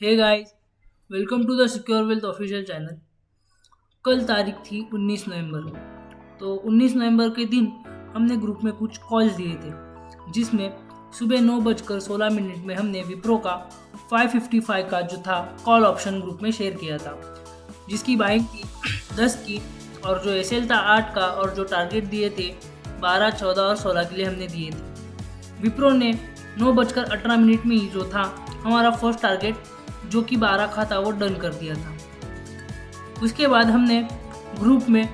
Hey guys, welcome to the secure wealth official channel. कल तारीख थी 19 नवंबर। तो 19 नवंबर के दिन हमने ग्रुप में कुछ कॉल्स दिए थे, जिसमें सुबह 9:16 में हमने विप्रो का 555 का जो था कॉल ऑप्शन ग्रुप में शेयर किया था, जिसकी बाइंग थी 10 की और जो एसएल था 8 का और जो टारगेट दिए थे 12, 14 और 16 के लिए हमने दिए थे। विप्रो ने 9:18 में ही जो था हमारा फर्स्ट टारगेट जो कि 12 का था वो डन कर दिया था। उसके बाद हमने ग्रुप में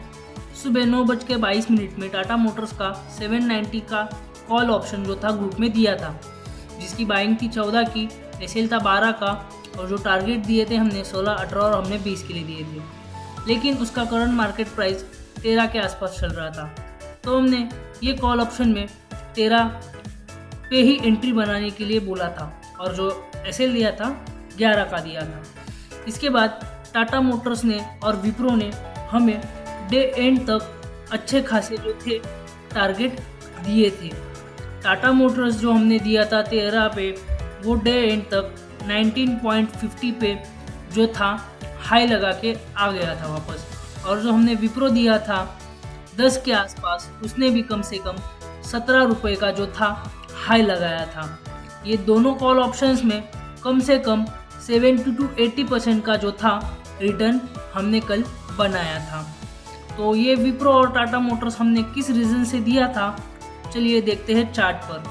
सुबह 9:22 में टाटा मोटर्स का 790 का कॉल ऑप्शन जो था ग्रुप में दिया था, जिसकी बाइंग थी 14 की, एसएल था 12 का और जो टारगेट दिए थे हमने 16, 18 और हमने 20 के लिए दिए थे। लेकिन उसका करंट मार्केट प्राइस 13 के आसपास चल रहा था, तो हमने ये कॉल ऑप्शन में 13 पे ही एंट्री बनाने के लिए बोला था और जो एसएल दिया था 11 का दिया था। इसके बाद टाटा मोटर्स ने और विप्रो ने हमें डे एंड तक अच्छे खासे जो थे टारगेट दिए थे। टाटा मोटर्स जो हमने दिया था 13 पे, वो डे एंड तक 19.50 पे जो था हाई लगा के आ गया था वापस, और जो हमने विप्रो दिया था 10 के आसपास, उसने भी कम से कम 17 रुपये का जो था हाई लगाया था। ये दोनों कॉल ऑप्शंस में कम से कम 70 to 80% का जो था रिटर्न हमने कल बनाया था। तो ये विप्रो और टाटा मोटर्स हमने किस रीज़न से दिया था, चलिए देखते हैं चार्ट पर।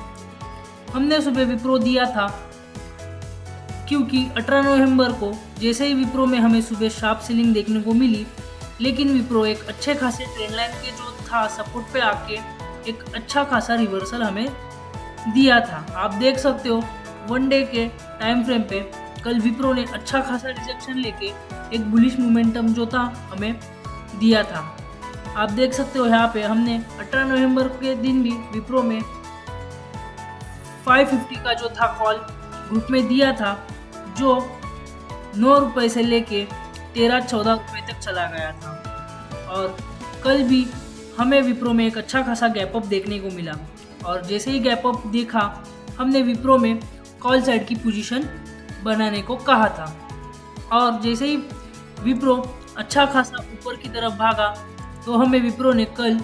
हमने सुबह विप्रो दिया था क्योंकि 18 नवंबर को जैसे ही विप्रो में हमें सुबह शार्प सेलिंग देखने को मिली, लेकिन विप्रो एक अच्छे खासे ट्रेंड लाइन के जो था सपोर्ट पे आके एक अच्छा खासा रिवर्सल हमें दिया था। आप देख सकते हो वन डे के टाइम फ्रेम पे कल विप्रो ने अच्छा खासा रिजेक्शन लेके एक बुलिश मोमेंटम जो था हमें दिया था। आप देख सकते हो यहाँ पे हमने 18 नवंबर के दिन भी विप्रो में 550 का जो था कॉल ग्रुप में दिया था, जो 9 रुपये से लेके 13-14 रुपये तक चला गया था। और कल भी हमें विप्रो में एक अच्छा खासा गैप अप देखने को मिला, और जैसे ही गैप अप देखा हमने विप्रो में कॉल साइड की पोजीशन बनाने को कहा था। और जैसे ही विप्रो अच्छा खासा ऊपर की तरफ भागा तो हमें विप्रो ने कल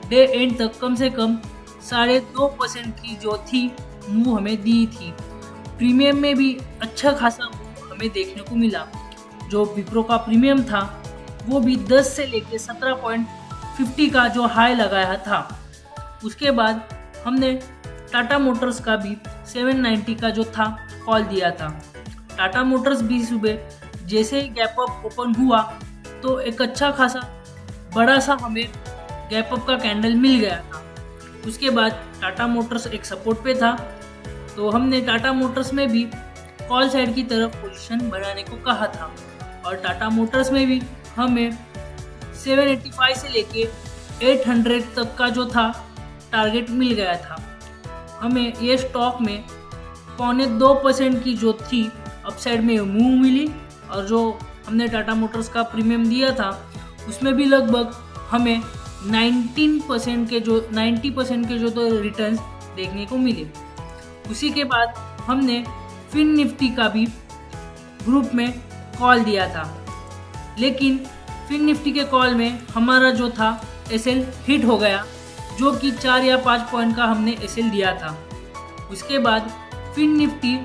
डे एंड तक कम से कम 2.5% की जो थी मूव हमें दी थी। प्रीमियम में भी अच्छा खासा मूव हमें देखने को मिला। जो विप्रो का प्रीमियम था वो भी 10 से लेकर 17.50 का जो हाई लगाया था। उसके बाद हमने टाटा मोटर्स का भी 790 का जो था कॉल दिया था। टाटा मोटर्स भी सुबह जैसे ही गैप अप ओपन हुआ तो एक अच्छा खासा बड़ा सा हमें गैप अप का कैंडल मिल गया था। उसके बाद टाटा मोटर्स एक सपोर्ट पे था, तो हमने टाटा मोटर्स में भी कॉल साइड की तरफ पोजीशन बनाने को कहा था। और टाटा मोटर्स में भी हमें 785 से लेके 800 तक का जो था टारगेट मिल गया था। हमें ये स्टॉक में 0.25% की जो थी अपसाइड में मूव मिली, और जो हमने टाटा मोटर्स का प्रीमियम दिया था उसमें भी लगभग हमें 90% के जो तो रिटर्न्स देखने को मिले। उसी के बाद हमने फिन निफ्टी का भी ग्रुप में कॉल दिया था, लेकिन फिन निफ्टी के कॉल में हमारा जो था एसएल हिट हो गया, जो कि 4 या 5 पॉइंट का हमने एसएल दिया था। उसके बाद फिन निफ्टी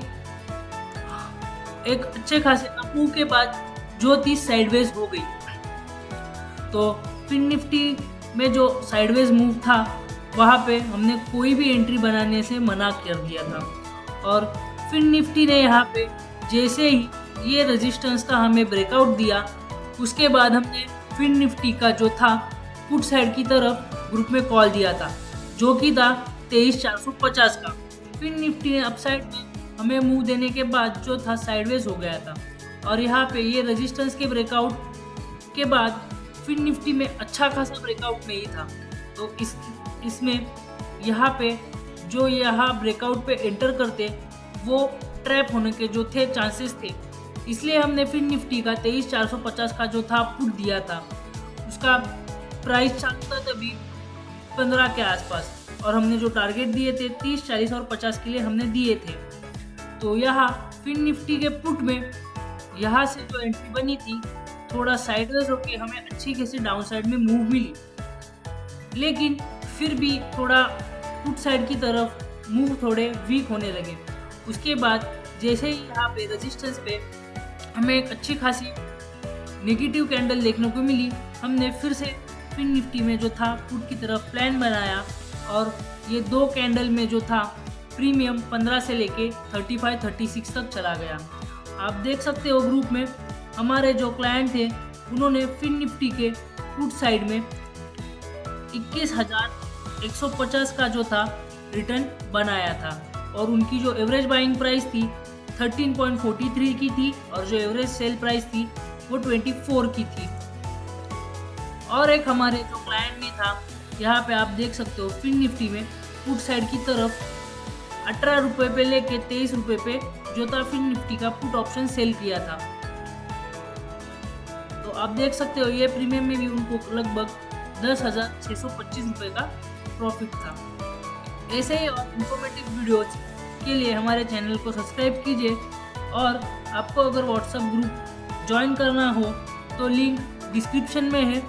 एक अच्छे खासे अपमूव के बाद जो थी साइडवेज हो गई। तो फिन निफ्टी में जो साइडवेज मूव था वहाँ पे हमने कोई भी एंट्री बनाने से मना कर दिया था। और फिन निफ्टी ने यहाँ पे जैसे ही ये रेजिस्टेंस का हमें ब्रेकआउट दिया, उसके बाद हमने फिन निफ्टी का जो था पुट साइड की तरफ ग्रुप में कॉल दिया था, जो कि था 23,450 का। फिन निफ्टी ने अपसाइड में हमें मूव देने के बाद जो था साइडवेज हो गया था, और यहाँ पे ये रेजिस्टेंस के ब्रेकआउट के बाद फिन निफ्टी में अच्छा खासा ब्रेकआउट नहीं था। तो इसमें यहाँ पे जो यहाँ ब्रेकआउट पे एंटर करते वो ट्रैप होने के जो थे चांसेस थे, इसलिए हमने फिन निफ्टी का 23,450 का जो था पुट दिया था। उसका प्राइस चलता था तभी 15 के आसपास, और हमने जो टारगेट दिए थे 30, 40 और 50 के लिए हमने दिए थे। तो यहाँ फिन निफ्टी के पुट में यहाँ से जो एंट्री बनी थी थोड़ा साइडवेज होके हमें अच्छी खासी डाउन साइड में मूव मिली, लेकिन फिर भी थोड़ा पुट साइड की तरफ मूव थोड़े वीक होने लगे। उसके बाद जैसे ही यहाँ पे रेजिस्टेंस पे हमें एक अच्छी खासी नेगेटिव कैंडल देखने को मिली, हमने फिर से फिन निफ्टी में जो था पुट की तरफ प्लान बनाया और ये 2 कैंडल में जो था प्रीमियम 15 से लेके 35-36 तक चला गया। आप देख सकते हो ग्रुप में हमारे जो क्लाइंट थे उन्होंने फिन निफ्टी के पुट साइड में 21,150 का जो था रिटर्न बनाया था और उनकी जो एवरेज बाइंग प्राइस थी 13.43 की थी और जो एवरेज सेल प्राइस थी वो 24 की थी। और एक हमारे जो क्लाइंट ने था, यहाँ पे आप देख सकते हो फिन निफ्टी में पुट साइड की तरफ 18 रुपये पे लेके 23 रुपये पे जो था फिन निफ्टी का पुट ऑप्शन सेल किया था। तो आप देख सकते हो ये प्रीमियम में भी उनको लगभग 10,625 रुपये का प्रॉफिट था। ऐसे ही और इन्फॉर्मेटिव वीडियोज के लिए हमारे चैनल को सब्सक्राइब कीजिए और आपको अगर व्हाट्सएप ग्रुप ज्वाइन करना हो तो लिंक डिस्क्रिप्शन में है,